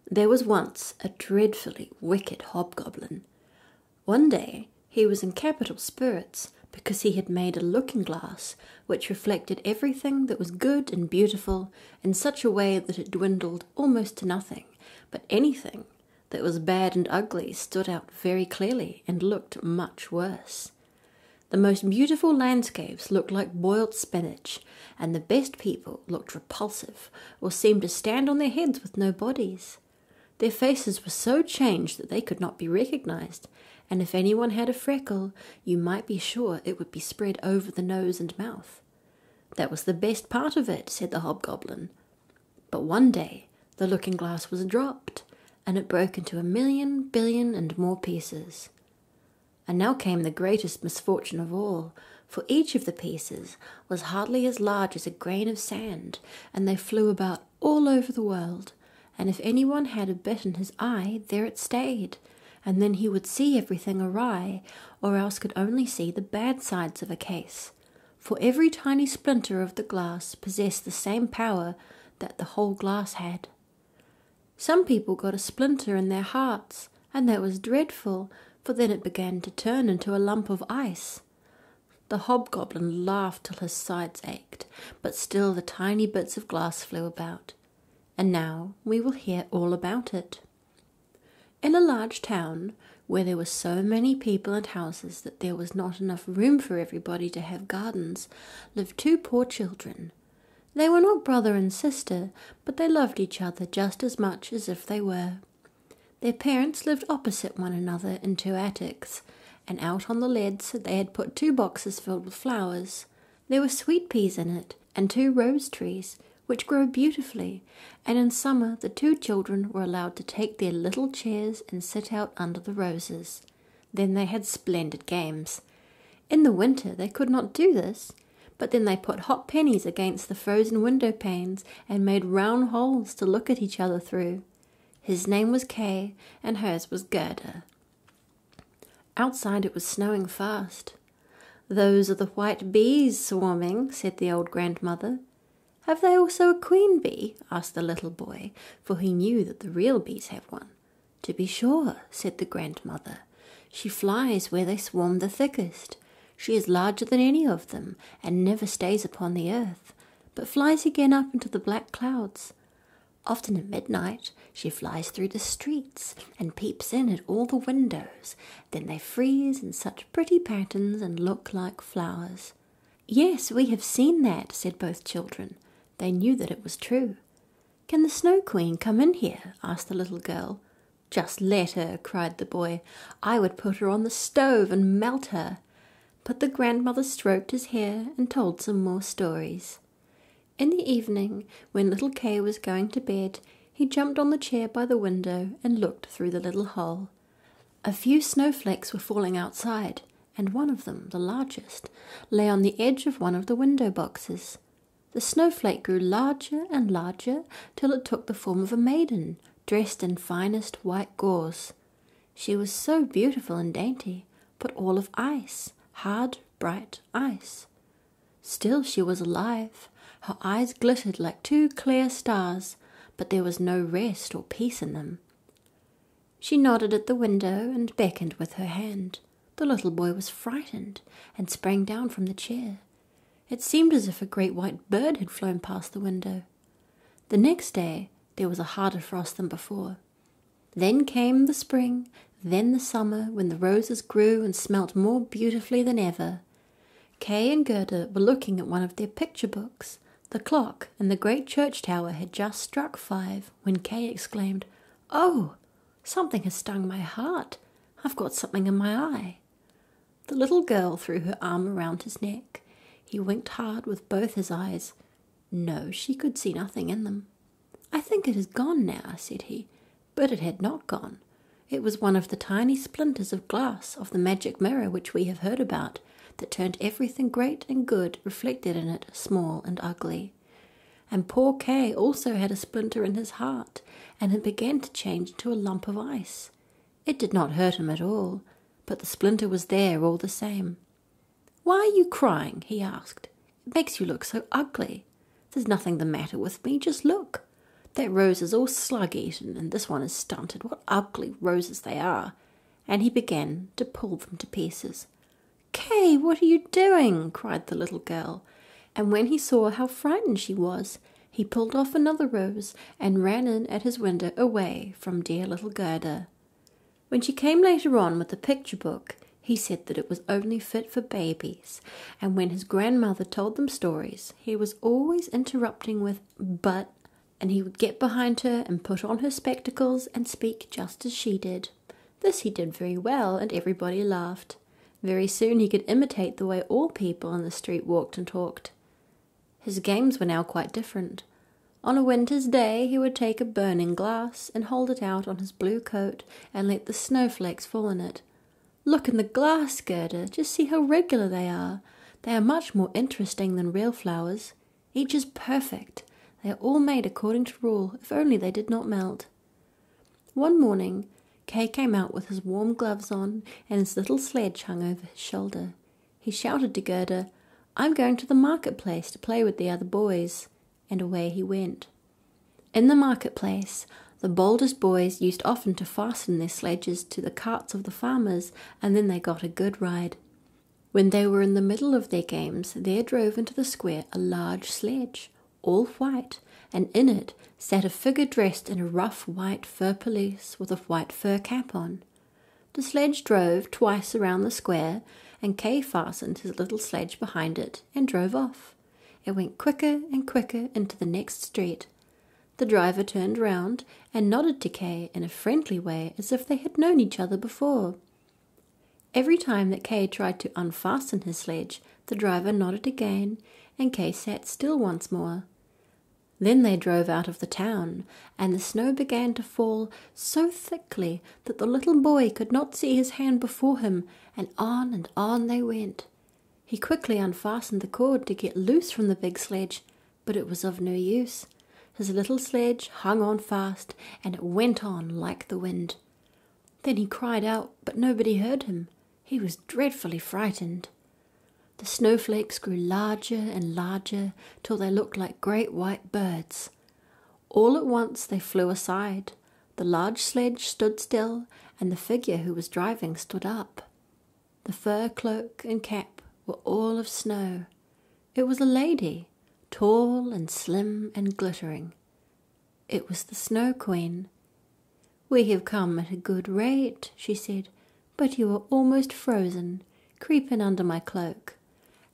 There was once a dreadfully wicked hobgoblin. One day he was in capital spirits because he had made a looking-glass which reflected everything that was good and beautiful in such a way that it dwindled almost to nothing, but anything that was bad and ugly stood out very clearly and looked much worse. The most beautiful landscapes looked like boiled spinach, and the best people looked repulsive or seemed to stand on their heads with no bodies. Their faces were so changed that they could not be recognized, and if anyone had a freckle, you might be sure it would be spread over the nose and mouth. That was the best part of it, said the hobgoblin. But one day the looking-glass was dropped, and it broke into 1,000,000,000,000 and more pieces. And now came the greatest misfortune of all, for each of the pieces was hardly as large as a grain of sand, and they flew about all over the world, and if anyone had a bit in his eye, there it stayed, and then he would see everything awry, or else could only see the bad sides of a case, for every tiny splinter of the glass possessed the same power that the whole glass had. Some people got a splinter in their hearts, and that was dreadful, for then it began to turn into a lump of ice. The hobgoblin laughed till his sides ached, but still the tiny bits of glass flew about. And now we will hear all about it. In a large town, where there were so many people and houses that there was not enough room for everybody to have gardens, lived two poor children. They were not brother and sister, but they loved each other just as much as if they were. Their parents lived opposite one another in two attics, and out on the leads they had put 2 boxes filled with flowers. There were sweet peas in it, and 2 rose trees, which grow beautifully, and in summer the 2 children were allowed to take their little chairs and sit out under the roses. Then they had splendid games. In the winter they could not do this, but then they put hot pennies against the frozen window panes and made round holes to look at each other through. His name was Kay, and hers was Gerda. Outside it was snowing fast. "Those are the white bees swarming," said the old grandmother. "Have they also a queen bee?" asked the little boy, for he knew that the real bees have one. "To be sure," said the grandmother. "She flies where they swarm the thickest. She is larger than any of them, and never stays upon the earth, but flies again up into the black clouds. Often at midnight she flies through the streets and peeps in at all the windows. Then they freeze in such pretty patterns and look like flowers." "Yes, we have seen that," said both children. They knew that it was true. "Can the Snow Queen come in here?" asked the little girl. "Just let her," cried the boy. "I would put her on the stove and melt her." But the grandmother stroked his hair and told some more stories. In the evening, when little Kay was going to bed, he jumped on the chair by the window and looked through the little hole. A few snowflakes were falling outside, and one of them, the largest, lay on the edge of one of the window boxes. The snowflake grew larger and larger till it took the form of a maiden, dressed in finest white gauze. She was so beautiful and dainty, but all of ice, hard, bright ice. Still she was alive. Her eyes glittered like 2 clear stars, but there was no rest or peace in them. She nodded at the window and beckoned with her hand. The little boy was frightened and sprang down from the chair. It seemed as if a great white bird had flown past the window. The next day there was a harder frost than before. Then came the spring, then the summer, when the roses grew and smelt more beautifully than ever. Kay and Gerda were looking at one of their picture books. The clock in the great church tower had just struck 5 when Kay exclaimed, "Oh, something has stung my heart. I've got something in my eye." The little girl threw her arm around his neck. He winked hard with both his eyes. No, she could see nothing in them. "I think it is gone now," said he. But it had not gone. It was one of the tiny splinters of glass of the magic mirror which we have heard about, that turned everything great and good reflected in it small and ugly. And poor Kay also had a splinter in his heart, and it began to change into a lump of ice. It did not hurt him at all, but the splinter was there all the same. "Why are you crying?" he asked. "It makes you look so ugly." "There's nothing the matter with me, just look. That rose is all slug-eaten, and this one is stunted. What ugly roses they are!" And he began to pull them to pieces. "Kay, what are you doing?" cried the little girl. And when he saw how frightened she was, he pulled off another rose and ran in at his window away from dear little Gerda. When she came later on with the picture book, he said that it was only fit for babies, and when his grandmother told them stories, he was always interrupting with "but," and he would get behind her and put on her spectacles and speak just as she did. This he did very well, and everybody laughed. Very soon he could imitate the way all people in the street walked and talked. His games were now quite different. On a winter's day he would take a burning glass and hold it out on his blue coat and let the snowflakes fall in it. "Look in the glass, Gerda, just see how regular they are. They are much more interesting than real flowers. Each is perfect. They are all made according to rule, if only they did not melt." One morning, Kay came out with his warm gloves on and his little sledge hung over his shoulder. He shouted to Gerda, "I'm going to the marketplace to play with the other boys," and away he went. In the marketplace, the boldest boys used often to fasten their sledges to the carts of the farmers, and then they got a good ride. When they were in the middle of their games, there drove into the square a large sledge, all white, and in it sat a figure dressed in a rough white fur pelisse with a white fur cap on. The sledge drove twice around the square, and Kay fastened his little sledge behind it and drove off. It went quicker and quicker into the next street. The driver turned round and nodded to Kay in a friendly way as if they had known each other before. Every time that Kay tried to unfasten his sledge, the driver nodded again, and Kay sat still once more. Then they drove out of the town, and the snow began to fall so thickly that the little boy could not see his hand before him, and on they went. He quickly unfastened the cord to get loose from the big sledge, but it was of no use. His little sledge hung on fast, and it went on like the wind. Then he cried out, but nobody heard him. He was dreadfully frightened. The snowflakes grew larger and larger till they looked like great white birds. All at once they flew aside. The large sledge stood still, and the figure who was driving stood up. The fur cloak and cap were all of snow. It was a lady, tall and slim and glittering. It was the Snow Queen. "We have come at a good rate," she said, "but you are almost frozen. Creep in under my cloak."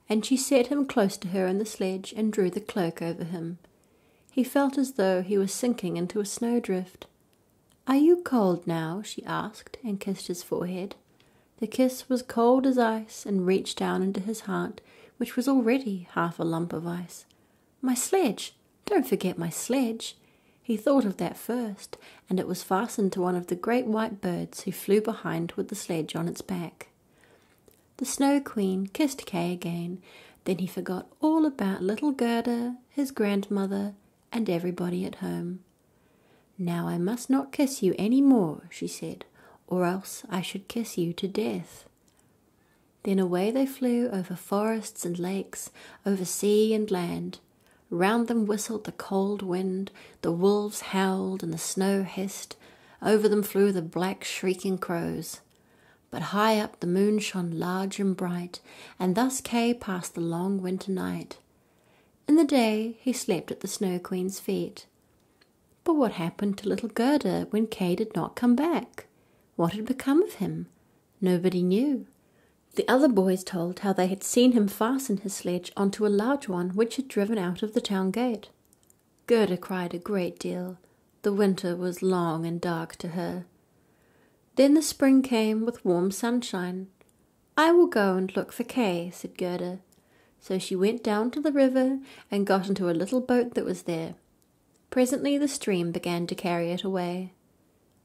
And she set him close to her in the sledge and drew the cloak over him. He felt as though he was sinking into a snowdrift. "Are you cold now?" she asked, and kissed his forehead. The kiss was cold as ice and reached down into his heart, which was already half a lump of ice. "My sledge! Don't forget my sledge!" He thought of that first, and it was fastened to one of the great white birds who flew behind with the sledge on its back. The Snow Queen kissed Kay again. Then he forgot all about little Gerda, his grandmother, and everybody at home. "Now I must not kiss you any more," she said, "or else I should kiss you to death." Then away they flew over forests and lakes, over sea and land. Round them whistled the cold wind, the wolves howled and the snow hissed. Over them flew the black shrieking crows. But high up the moon shone large and bright, and thus Kay passed the long winter night. In the day he slept at the Snow Queen's feet. But what happened to little Gerda when Kay did not come back? What had become of him? Nobody knew. The other boys told how they had seen him fasten his sledge onto a large one which had driven out of the town gate. Gerda cried a great deal. The winter was long and dark to her. Then the spring came with warm sunshine. "I will go and look for Kay," said Gerda. So she went down to the river and got into a little boat that was there. Presently the stream began to carry it away.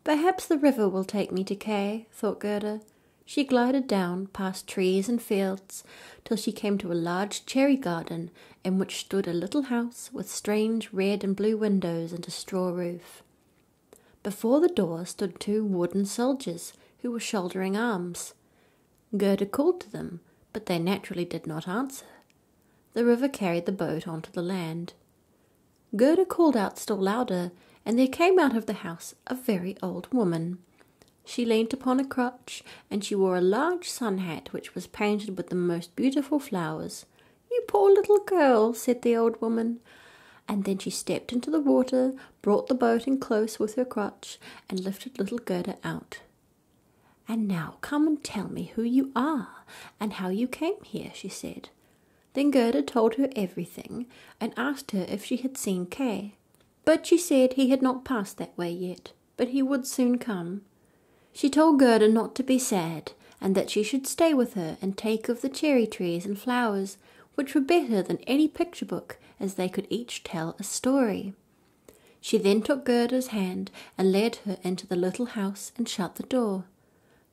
"Perhaps the river will take me to Kay," thought Gerda. She glided down past trees and fields till she came to a large cherry garden in which stood a little house with strange red and blue windows and a straw roof. Before the door stood 2 wooden soldiers who were shouldering arms. Gerda called to them, but they naturally did not answer. The river carried the boat onto the land. Gerda called out still louder, and there came out of the house a very old woman. She leant upon a crutch, and she wore a large sun hat which was painted with the most beautiful flowers. "You poor little girl," said the old woman. And then she stepped into the water, brought the boat in close with her crutch, and lifted little Gerda out. "And now come and tell me who you are, and how you came here," she said. Then Gerda told her everything, and asked her if she had seen Kay. But she said he had not passed that way yet, but he would soon come. She told Gerda not to be sad, and that she should stay with her and take of the cherry trees and flowers, which were better than any picture book, as they could each tell a story. She then took Gerda's hand and led her into the little house and shut the door.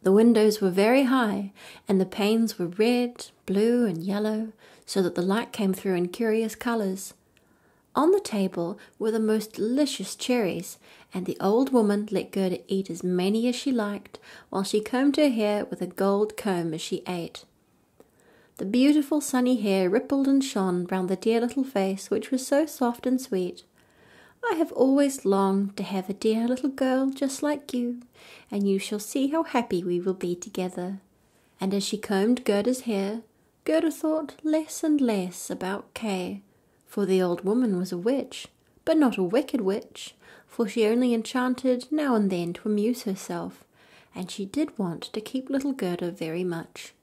The windows were very high, and the panes were red, blue, and yellow, so that the light came through in curious colours. On the table were the most delicious cherries, and the old woman let Gerda eat as many as she liked, while she combed her hair with a gold comb as she ate. The beautiful sunny hair rippled and shone round the dear little face, which was so soft and sweet. "I have always longed to have a dear little girl just like you, and you shall see how happy we will be together." And as she combed Gerda's hair, Gerda thought less and less about Kay, for the old woman was a witch, but not a wicked witch, for she only enchanted now and then to amuse herself, and she did want to keep little Gerda very much.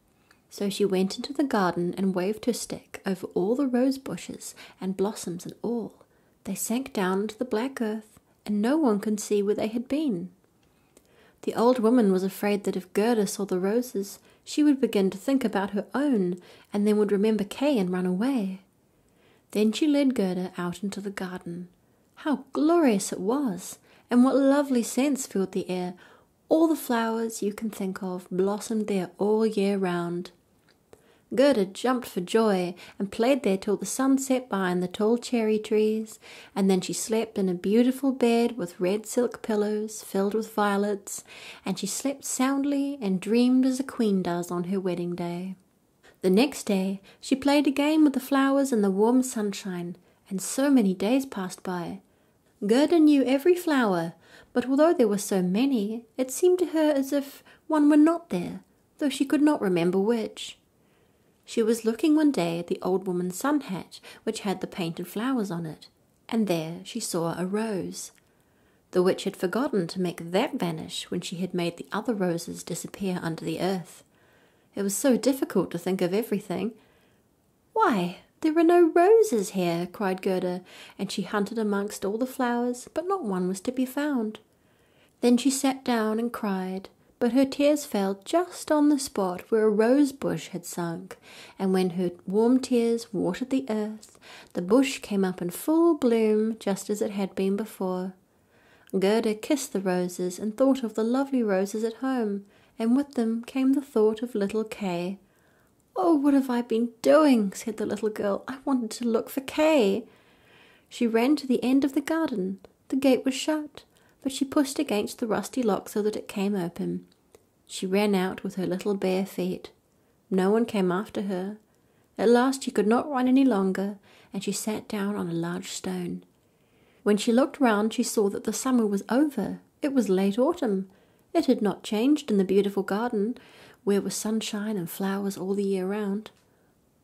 So she went into the garden and waved her stick over all the rose bushes and blossoms and all. They sank down into the black earth, and no one could see where they had been. The old woman was afraid that if Gerda saw the roses, she would begin to think about her own, and then would remember Kay and run away. Then she led Gerda out into the garden. How glorious it was, and what lovely scents filled the air! All the flowers you can think of blossomed there all year round. Gerda jumped for joy and played there till the sun set behind the tall cherry trees, and then she slept in a beautiful bed with red silk pillows filled with violets, and she slept soundly and dreamed as a queen does on her wedding day. The next day she played a game with the flowers in the warm sunshine, and so many days passed by. Gerda knew every flower, but although there were so many, it seemed to her as if one were not there, though she could not remember which. She was looking one day at the old woman's sun hat, which had the painted flowers on it, and there she saw a rose. The witch had forgotten to make that vanish when she had made the other roses disappear under the earth. It was so difficult to think of everything. "Why, there are no roses here," cried Gerda, and she hunted amongst all the flowers, but not one was to be found. Then she sat down and cried, but her tears fell just on the spot where a rose bush had sunk, and when her warm tears watered the earth, the bush came up in full bloom just as it had been before. Gerda kissed the roses and thought of the lovely roses at home, and with them came the thought of little Kay. "Oh, what have I been doing?" said the little girl. "I wanted to look for Kay." She ran to the end of the garden. The gate was shut, but she pushed against the rusty lock so that it came open. She ran out with her little bare feet. No one came after her. At last she could not run any longer, and she sat down on a large stone. When she looked round, she saw that the summer was over. It was late autumn. It had not changed in the beautiful garden, where was sunshine and flowers all the year round.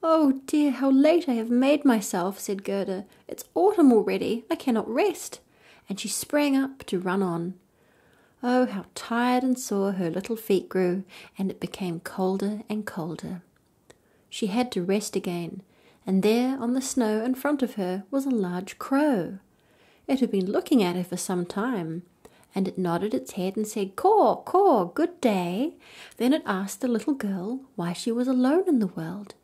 "Oh dear, how late I have made myself," said Gerda. "It's autumn already. I cannot rest." And she sprang up to run on. Oh, how tired and sore her little feet grew, and it became colder and colder. She had to rest again, and there on the snow in front of her was a large crow. It had been looking at her for some time, and it nodded its head and said, "Caw, caw, good day." Then it asked the little girl why she was alone in the world.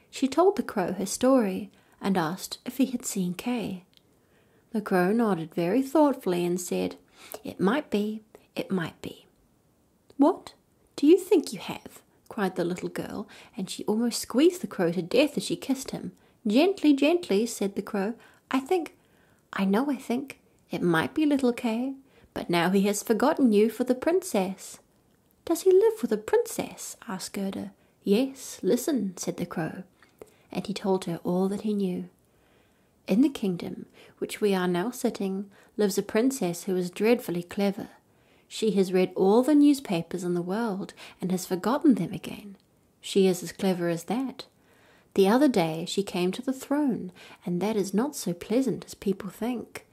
She told the crow her story, and asked if he had seen Kay. The crow nodded very thoughtfully and said, "It might be. It might be." "What? Do you think you have?" cried the little girl, and she almost squeezed the crow to death as she kissed him. "Gently, gently," said the crow. I think it might be little Kay, but now he has forgotten you for the princess." "Does he live with a princess?" asked Gerda. "Yes, listen," said the crow, and he told her all that he knew. In the kingdom which we are now sitting lives a princess who is dreadfully clever. She has read all the newspapers in the world and has forgotten them again. She is as clever as that. The other day she came to the throne, and that is not so pleasant as people think.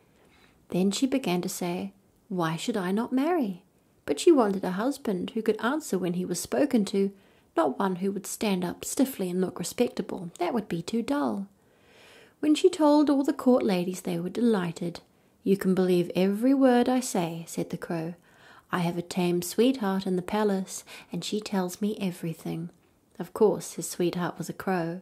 Then she began to say, "Why should I not marry?" But she wanted a husband who could answer when he was spoken to, not one who would stand up stiffly and look respectable. That would be too dull. When she told all the court ladies, they were delighted. "You can believe every word I say," said the crow. "I have a tame sweetheart in the palace, and she tells me everything." Of course, his sweetheart was a crow.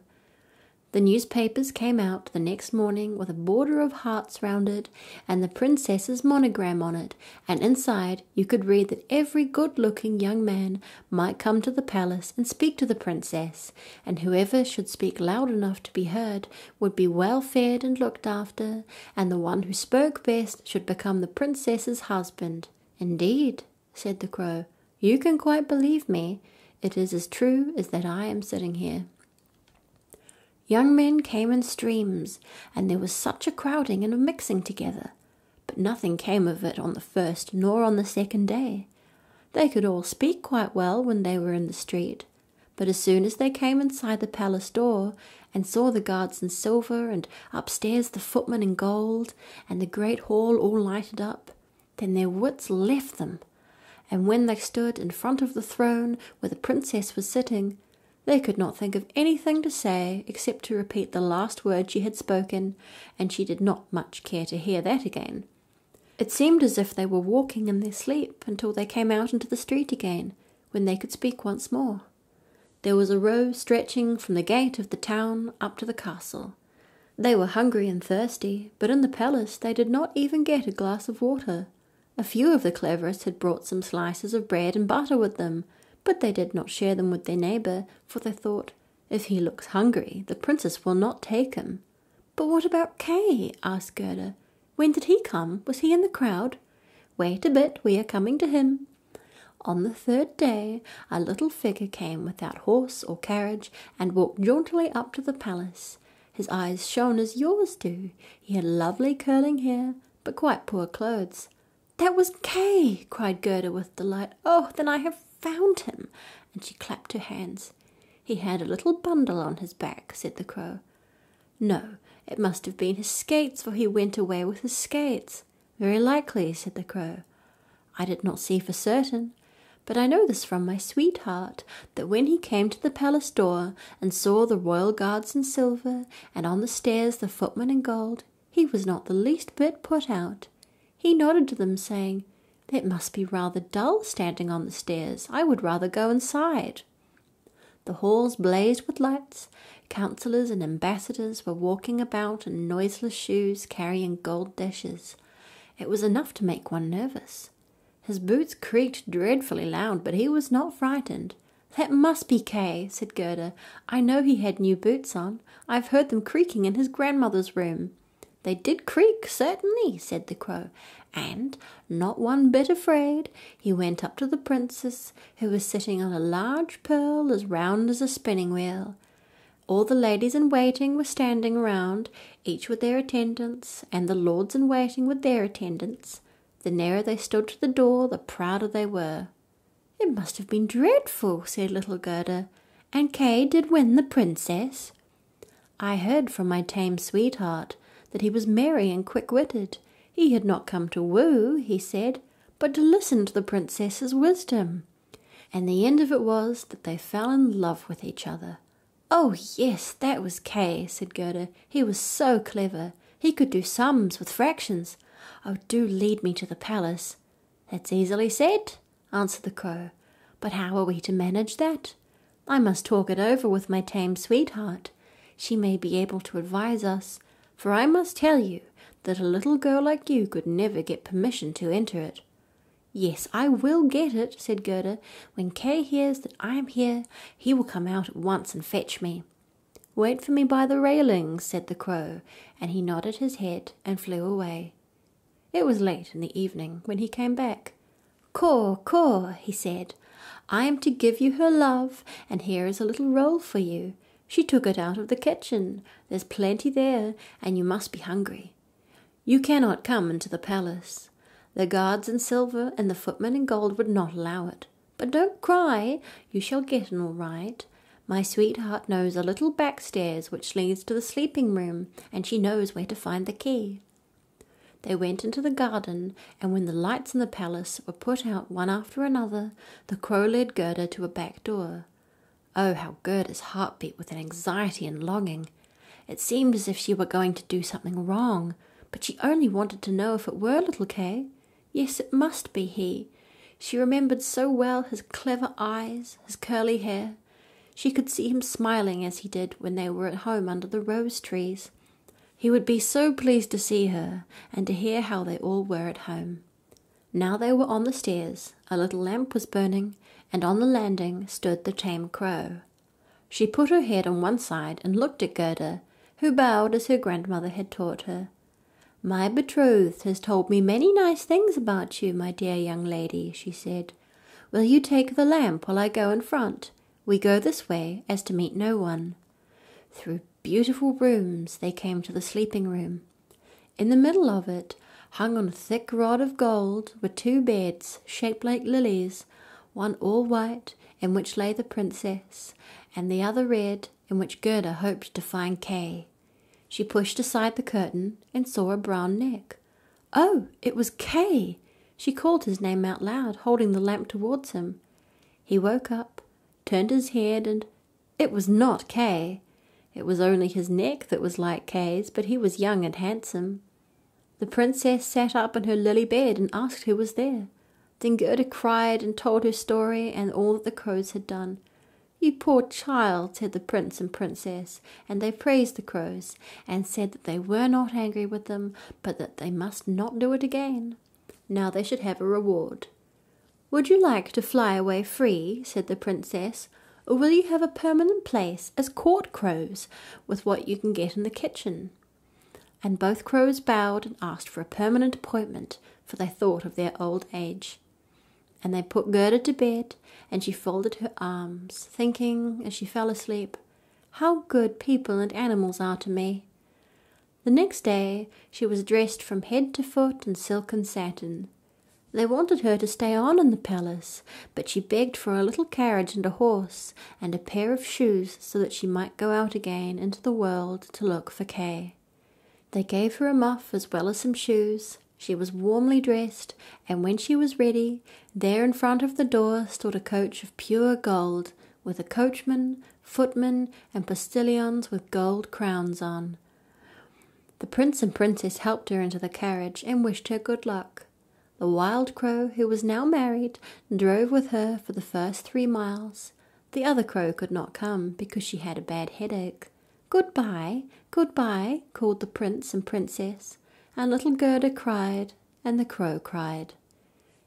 The newspapers came out the next morning with a border of hearts round it, and the princess's monogram on it, and inside you could read that every good-looking young man might come to the palace and speak to the princess, and whoever should speak loud enough to be heard would be well fed and looked after, and the one who spoke best should become the princess's husband. "Indeed," said the crow, "you can quite believe me. It is as true as that I am sitting here." Young men came in streams, and there was such a crowding and a mixing together, but nothing came of it on the first nor on the second day. They could all speak quite well when they were in the street, but as soon as they came inside the palace door and saw the guards in silver and upstairs the footmen in gold and the great hall all lighted up, then their wits left them, and when they stood in front of the throne where the princess was sitting, they could not think of anything to say except to repeat the last word she had spoken, and she did not much care to hear that again. It seemed as if they were walking in their sleep until they came out into the street again, when they could speak once more. There was a road stretching from the gate of the town up to the castle. They were hungry and thirsty, but in the palace they did not even get a glass of water. A few of the cleverest had brought some slices of bread and butter with them, but they did not share them with their neighbour, for they thought, "If he looks hungry, the princess will not take him." "But what about Kay?" asked Gerda. "When did he come? Was he in the crowd?" "Wait a bit, we are coming to him." On the third day, a little figure came without horse or carriage, and walked jauntily up to the palace. His eyes shone as yours do. He had lovely curling hair, but quite poor clothes. "That was Kay!" cried Gerda with delight. "Oh, then I have found him!" And she clapped her hands. "He had a little bundle on his back," said the crow. "No, it must have been his skates, for he went away with his skates." "Very likely," said the crow. "I did not see for certain, but I know this from my sweetheart, that when he came to the palace door and saw the royal guards in silver, and on the stairs the footmen in gold, he was not the least bit put out. He nodded to them, saying, 'It must be rather dull standing on the stairs. I would rather go inside.' The halls blazed with lights. Councillors and ambassadors were walking about in noiseless shoes, carrying gold dishes. It was enough to make one nervous. His boots creaked dreadfully loud, but he was not frightened. "That must be Kay," said Gerda. "I know he had new boots on. I've heard them creaking in his grandmother's room." "They did creak, certainly," said the crow, and, not one bit afraid, he went up to the princess, who was sitting on a large pearl as round as a spinning wheel. All the ladies in waiting were standing round, each with their attendants, and the lords in waiting with their attendants. The nearer they stood to the door, the prouder they were. "It must have been dreadful," said little Gerda. "And Kay did win the princess?" "I heard from my tame sweetheart that he was merry and quick-witted. He had not come to woo, he said, but to listen to the princess's wisdom. And the end of it was that they fell in love with each other." "Oh, yes, that was Kay," said Gerda. "He was so clever. He could do sums with fractions. Oh, do lead me to the palace." "That's easily said," answered the crow. "But how are we to manage that? I must talk it over with my tame sweetheart. She may be able to advise us, for I must tell you that a little girl like you could never get permission to enter it." "Yes, I will get it," said Gerda. "When Kay hears that I am here, he will come out at once and fetch me." "Wait for me by the railings," said the crow, and he nodded his head and flew away. It was late in the evening when he came back. "Caw, caw," he said, "I am to give you her love, and here is a little roll for you. She took it out of the kitchen. There's plenty there, and you must be hungry. You cannot come into the palace. The guards in silver and the footmen in gold would not allow it. But don't cry, you shall get in all right. My sweetheart knows a little back stairs which leads to the sleeping room, and she knows where to find the key." They went into the garden, and when the lights in the palace were put out one after another, the crow led Gerda to a back door. Oh, how Gerda's heart beat with anxiety and longing! It seemed as if she were going to do something wrong, but she only wanted to know if it were little Kay. Yes, it must be he. She remembered so well his clever eyes, his curly hair. She could see him smiling as he did when they were at home under the rose trees. He would be so pleased to see her, and to hear how they all were at home. Now they were on the stairs, a little lamp was burning, and on the landing stood the tame crow. She put her head on one side and looked at Gerda, who bowed as her grandmother had taught her. "My betrothed has told me many nice things about you, my dear young lady," she said. "Will you take the lamp while I go in front? We go this way, as to meet no one." Through beautiful rooms they came to the sleeping room. In the middle of it, hung on a thick rod of gold, were two beds shaped like lilies, one all white, in which lay the princess, and the other red, in which Gerda hoped to find Kay. She pushed aside the curtain and saw a brown neck. Oh, it was Kay! She called his name out loud, holding the lamp towards him. He woke up, turned his head, and it was not Kay. It was only his neck that was like Kay's, but he was young and handsome. The princess sat up in her lily bed and asked who was there. Then Gerda cried and told her story and all that the crows had done. "You poor child," said the prince and princess, and they praised the crows, and said that they were not angry with them, but that they must not do it again. Now they should have a reward. "Would you like to fly away free," said the princess, "or will you have a permanent place as court crows, with what you can get in the kitchen?" And both crows bowed and asked for a permanent appointment, for they thought of their old age. And they put Gerda to bed, and she folded her arms, thinking, as she fell asleep, "How good people and animals are to me." The next day she was dressed from head to foot in silk and satin. They wanted her to stay on in the palace, but she begged for a little carriage and a horse, and a pair of shoes, so that she might go out again into the world to look for Kay. They gave her a muff as well as some shoes. She was warmly dressed, and when she was ready, there in front of the door stood a coach of pure gold, with a coachman, footman, and postilions with gold crowns on. The prince and princess helped her into the carriage and wished her good luck. The wild crow, who was now married, drove with her for the first 3 miles. The other crow could not come because she had a bad headache. "Goodbye, goodbye," called the prince and princess, and little Gerda cried, and the crow cried.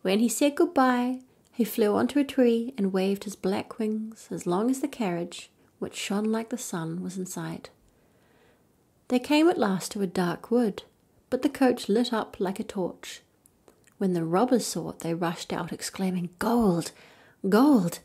When he said goodbye, he flew onto a tree and waved his black wings as long as the carriage, which shone like the sun, was in sight. They came at last to a dark wood, but the coach lit up like a torch. When the robbers saw it, they rushed out, exclaiming, "Gold! Gold!"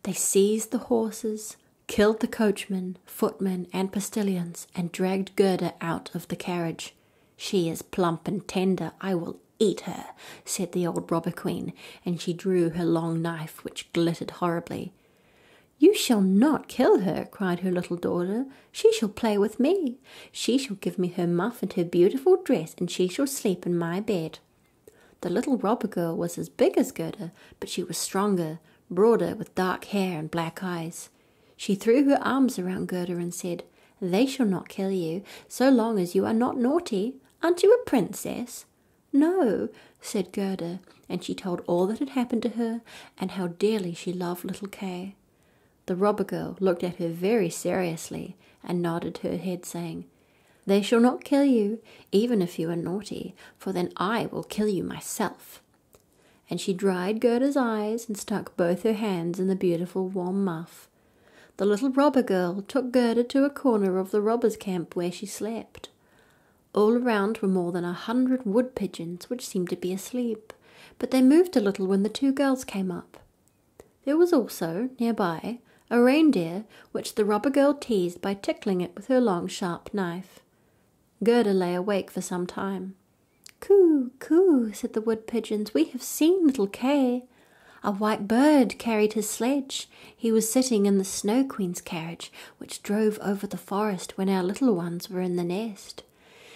They seized the horses, killed the coachman, footmen, and postilions, and dragged Gerda out of the carriage. "She is plump and tender, I will eat her," said the old robber queen, and she drew her long knife, which glittered horribly. "You shall not kill her," cried her little daughter. "She shall play with me. She shall give me her muff and her beautiful dress, and she shall sleep in my bed." The little robber girl was as big as Gerda, but she was stronger, broader, with dark hair and black eyes. She threw her arms around Gerda and said, "They shall not kill you, so long as you are not naughty. Aren't you a princess?" "No," said Gerda, and she told all that had happened to her, and how dearly she loved little Kay. The robber girl looked at her very seriously, and nodded her head, saying, "They shall not kill you, even if you are naughty, for then I will kill you myself." And she dried Gerda's eyes and stuck both her hands in the beautiful warm muff. The little robber girl took Gerda to a corner of the robbers' camp where she slept. All around were more than 100 wood pigeons, which seemed to be asleep, but they moved a little when the 2 girls came up. There was also, nearby, a reindeer which the robber girl teased by tickling it with her long, sharp knife. Gerda lay awake for some time. "Coo, coo," said the wood pigeons, "we have seen little Kay. A white bird carried his sledge. He was sitting in the Snow Queen's carriage, which drove over the forest when our little ones were in the nest.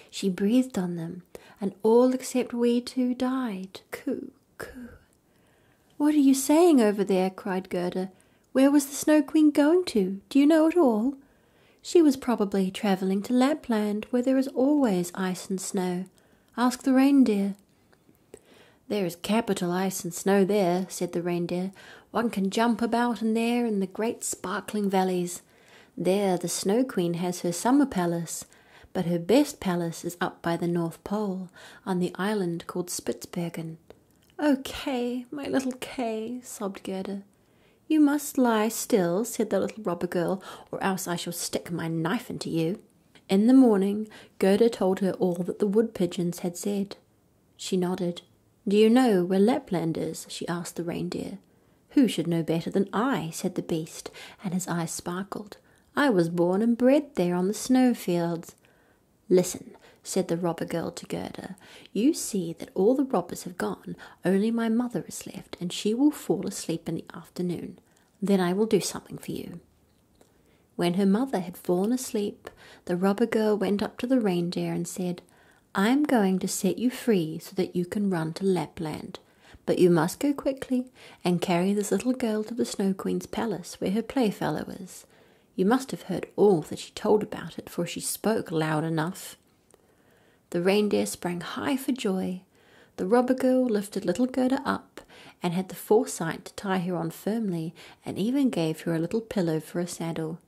She breathed on them, and all except we two died. Coo, coo." "What are you saying over there?" cried Gerda. "Where was the Snow Queen going to? Do you know at all?" "She was probably travelling to Lapland, where there is always ice and snow. Ask the reindeer." "There is capital ice and snow there," said the reindeer. "One can jump about in there in the great sparkling valleys. There the Snow Queen has her summer palace, but her best palace is up by the North Pole, on the island called Spitzbergen." "Oh, Kay, my little Kay," sobbed Gerda. "You must lie still," said the little robber girl, "or else I shall stick my knife into you." In the morning, Gerda told her all that the wood pigeons had said. She nodded. "Do you know where Lapland is?" she asked the reindeer. "Who should know better than I?" said the beast, and his eyes sparkled. "I was born and bred there on the snow fields." "Listen," said the robber girl to Gerda. "You see that all the robbers have gone, only my mother is left, and she will fall asleep in the afternoon. Then I will do something for you." When her mother had fallen asleep, the robber girl went up to the reindeer and said, "I am going to set you free so that you can run to Lapland. But you must go quickly and carry this little girl to the Snow Queen's palace where her playfellow is. You must have heard all that she told about it, for she spoke loud enough." The reindeer sprang high for joy. The robber girl lifted little Gerda up and had the foresight to tie her on firmly, and even gave her a little pillow for a saddle.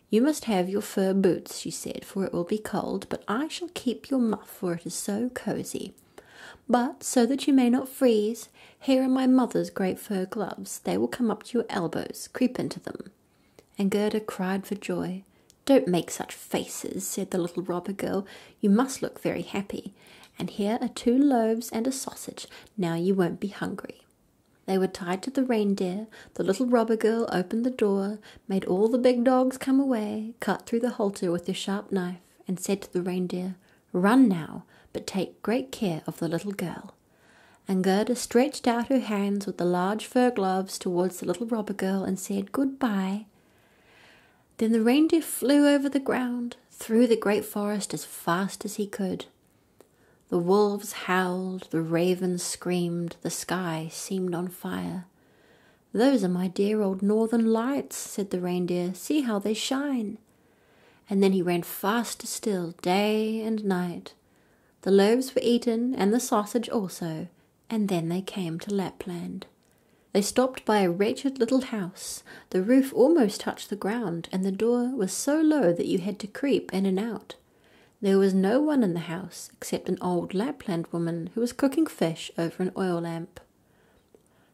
"You must have your fur boots," she said, "for it will be cold, but I shall keep your muff, for it is so cosy. But, so that you may not freeze, here are my mother's great fur gloves. They will come up to your elbows. Creep into them." And Gerda cried for joy. "Don't make such faces," said the little robber girl. "You must look very happy. And here are 2 loaves and a sausage. Now you won't be hungry." They were tied to the reindeer. The little robber girl opened the door, made all the big dogs come away, cut through the halter with her sharp knife, and said to the reindeer, "Run now, but take great care of the little girl." And Gerda stretched out her hands with the large fur gloves towards the little robber girl and said, "Goodbye." Then the reindeer flew over the ground, through the great forest as fast as he could. The wolves howled, the ravens screamed, the sky seemed on fire. "Those are my dear old northern lights," said the reindeer. "See how they shine." And then he ran faster still, day and night. The loaves were eaten, and the sausage also, and then they came to Lapland. They stopped by a wretched little house. The roof almost touched the ground, and the door was so low that you had to creep in and out. There was no one in the house except an old Lapland woman who was cooking fish over an oil lamp.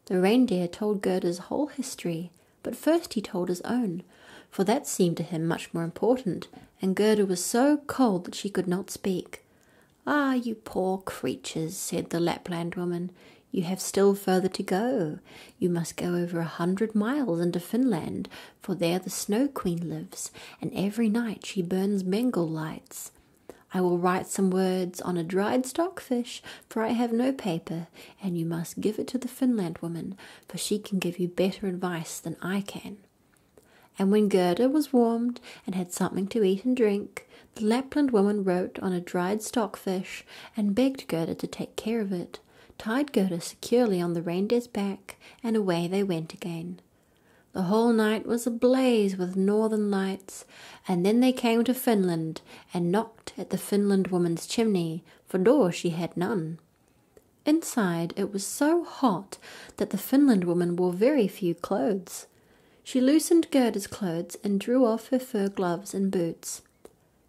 The reindeer told Gerda's whole history, but first he told his own, for that seemed to him much more important, and Gerda was so cold that she could not speak. "Ah, you poor creatures," said the Lapland woman, "you have still further to go. You must go over 100 miles into Finland, for there the Snow Queen lives, and every night she burns Bengal lights. I will write some words on a dried stockfish, for I have no paper, and you must give it to the Finland woman, for she can give you better advice than I can." And when Gerda was warmed and had something to eat and drink, the Lapland woman wrote on a dried stockfish and begged Gerda to take care of it, tied Gerda securely on the reindeer's back, and away they went again. The whole night was ablaze with northern lights, and then they came to Finland and knocked at the Finland woman's chimney, for door she had none. Inside it was so hot that the Finland woman wore very few clothes. She loosened Gerda's clothes and drew off her fur gloves and boots.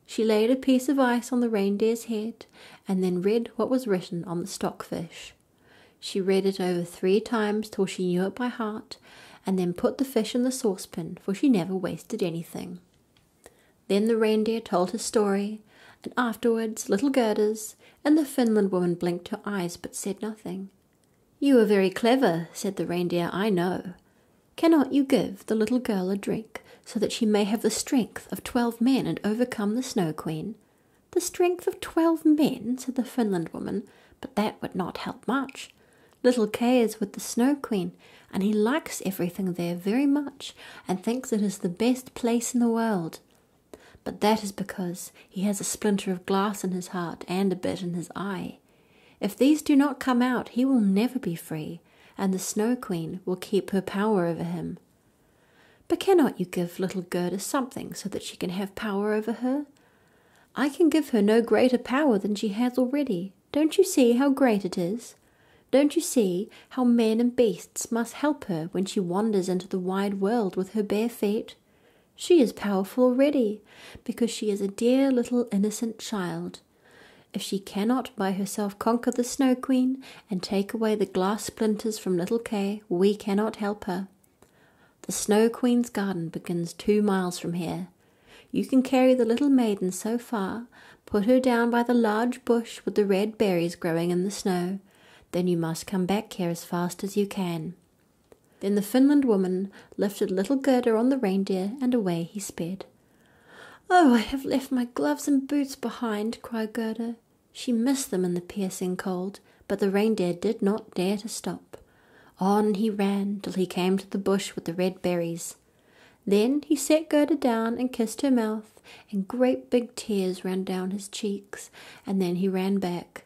She laid a piece of ice on the reindeer's head, and then read what was written on the stockfish. She read it over 3 times till she knew it by heart, and then put the fish in the saucepan, for she never wasted anything. Then the reindeer told his story, and afterwards little Gerda's, and the Finland woman blinked her eyes but said nothing. "You are very clever," said the reindeer, "I know." Cannot you give the little girl a drink, so that she may have the strength of 12 men and overcome the Snow Queen?" "The strength of 12 men," said the Finland woman, "but that would not help much. Little Kay is with the Snow Queen, and he likes everything there very much, and thinks it is the best place in the world. But that is because he has a splinter of glass in his heart and a bit in his eye. If these do not come out, he will never be free, and the Snow Queen will keep her power over him." "But cannot you give little Gerda something so that she can have power over her?" "I can give her no greater power than she has already. Don't you see how great it is? Don't you see how men and beasts must help her when she wanders into the wide world with her bare feet? She is powerful already, because she is a dear little innocent child. If she cannot by herself conquer the Snow Queen and take away the glass splinters from little Kay, we cannot help her. The Snow Queen's garden begins 2 miles from here. You can carry the little maiden so far, put her down by the large bush with the red berries growing in the snow. Then you must come back here as fast as you can." Then the Finland woman lifted little Gerda on the reindeer, and away he sped. "Oh, I have left my gloves and boots behind," cried Gerda. She missed them in the piercing cold, but the reindeer did not dare to stop. On he ran till he came to the bush with the red berries. Then he set Gerda down and kissed her mouth, and great big tears ran down his cheeks, and then he ran back.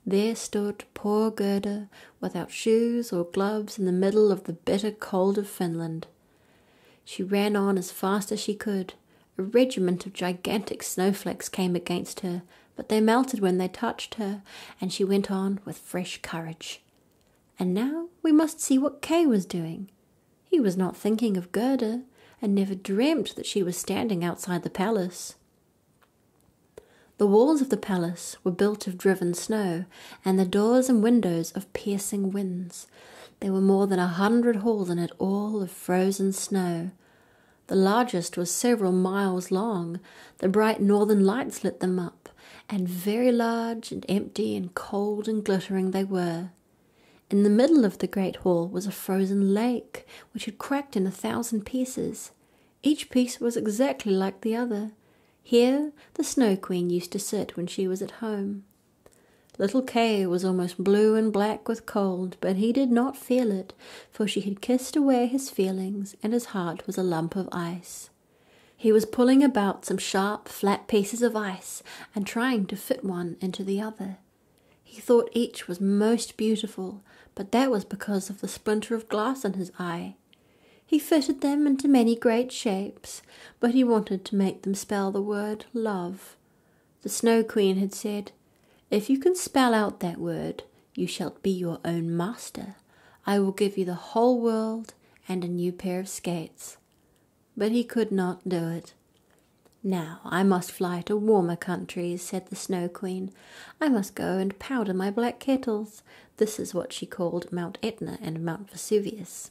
There stood poor Gerda, without shoes or gloves, in the middle of the bitter cold of Finland. She ran on as fast as she could. A regiment of gigantic snowflakes came against her, but they melted when they touched her, and she went on with fresh courage. And now we must see what Kay was doing. He was not thinking of Gerda, and never dreamt that she was standing outside the palace. The walls of the palace were built of driven snow, and the doors and windows of piercing winds. There were more than 100 halls in it, all of frozen snow. The largest was several miles long. The bright northern lights lit them up, and very large and empty and cold and glittering they were. In the middle of the great hall was a frozen lake, which had cracked in 1,000 pieces. Each piece was exactly like the other. Here the Snow Queen used to sit when she was at home. Little Kay was almost blue and black with cold, but he did not feel it, for she had kissed away his feelings, and his heart was a lump of ice. He was pulling about some sharp, flat pieces of ice, and trying to fit one into the other. He thought each was most beautiful, but that was because of the splinter of glass in his eye. He fitted them into many great shapes, but he wanted to make them spell the word love. The Snow Queen had said, "If you can spell out that word, you shall be your own master. I will give you the whole world and a new pair of skates." But he could not do it. "Now I must fly to warmer countries," said the Snow Queen. "I must go and powder my black kettles." This is what she called Mount Etna and Mount Vesuvius.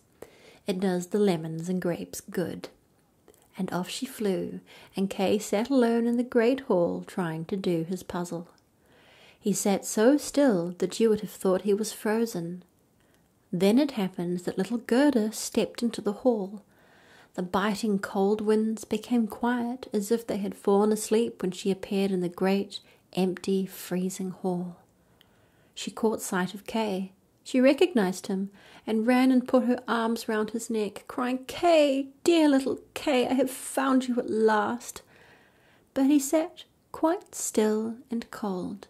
It does the lemons and grapes good. And off she flew, and Kay sat alone in the great hall trying to do his puzzle. He sat so still that you would have thought he was frozen. Then it happened that little Gerda stepped into the hall. The biting cold winds became quiet, as if they had fallen asleep when she appeared in the great, empty, freezing hall. She caught sight of Kay. She recognized him, and ran and put her arms round his neck, crying, "Kay, dear little Kay, I have found you at last." But he sat quite still and cold.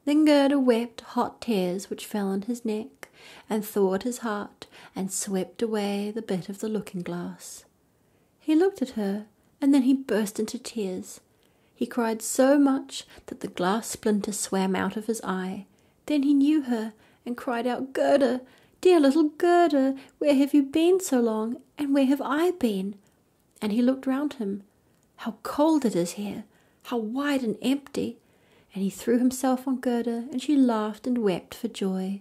Then Gerda wept hot tears which fell on his neck, and thawed his heart, and swept away the bit of the looking-glass. He looked at her, and then he burst into tears. He cried so much that the glass splinter swam out of his eye. Then he knew her, and cried out, "Gerda, dear little Gerda, where have you been so long, and where have I been?" And he looked round him. "How cold it is here, how wide and empty!" And he threw himself on Gerda, and she laughed and wept for joy.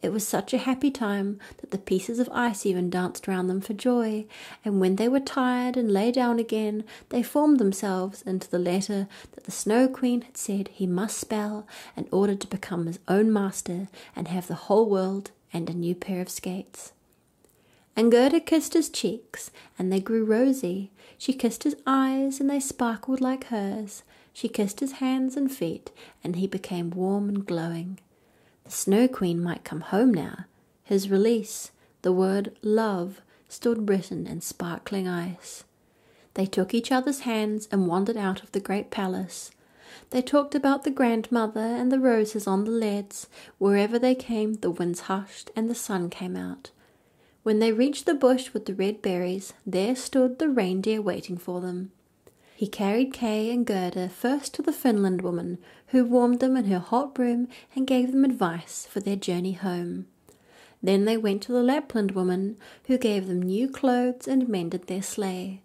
It was such a happy time that the pieces of ice even danced round them for joy, and when they were tired and lay down again, they formed themselves into the letter that the Snow Queen had said he must spell in order to become his own master and have the whole world and a new pair of skates. And Gerda kissed his cheeks, and they grew rosy. She kissed his eyes, and they sparkled like hers. She kissed his hands and feet, and he became warm and glowing. The Snow Queen might come home now. His release, the word love, stood written in sparkling ice. They took each other's hands and wandered out of the great palace. They talked about the grandmother and the roses on the leads. Wherever they came, the winds hushed and the sun came out. When they reached the bush with the red berries, there stood the reindeer waiting for them. He carried Kay and Gerda first to the Finland woman, who warmed them in her hot room and gave them advice for their journey home. Then they went to the Lapland woman, who gave them new clothes and mended their sleigh.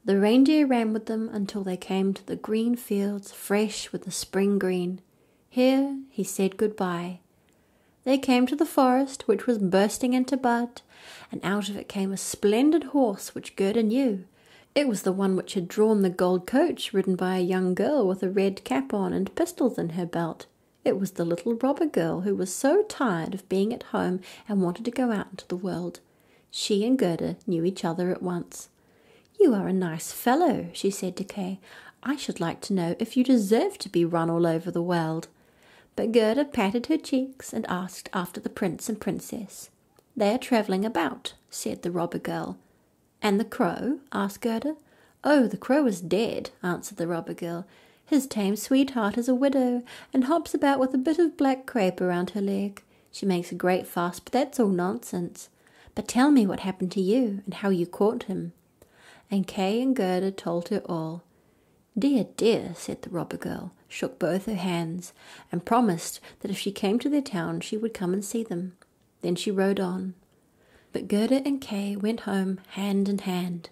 The reindeer ran with them until they came to the green fields, fresh with the spring green. Here he said goodbye. They came to the forest, which was bursting into bud, and out of it came a splendid horse which Gerda knew. It was the one which had drawn the gold coach ridden by a young girl with a red cap on and pistols in her belt. It was the little robber girl who was so tired of being at home and wanted to go out into the world. She and Gerda knew each other at once. "You are a nice fellow," she said to Kay. "I should like to know if you deserve to be run all over the world." But Gerda patted her cheeks and asked after the prince and princess. "They are travelling about," said the robber girl. "And the crow?" asked Gerda. "Oh, the crow is dead," answered the robber girl. "His tame sweetheart is a widow and hops about with a bit of black crape around her leg. She makes a great fuss, but that's all nonsense. But tell me what happened to you and how you caught him." And Kay and Gerda told her all. "Dear, dear," said the robber girl, shook both her hands, and promised that if she came to their town she would come and see them. Then she rode on. But Gerda and Kay went home hand in hand.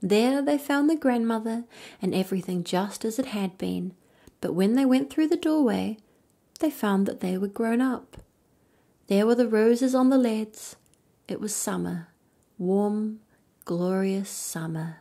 There they found the grandmother, and everything just as it had been. But when they went through the doorway, they found that they were grown up. There were the roses on the leads. It was summer, warm, glorious summer.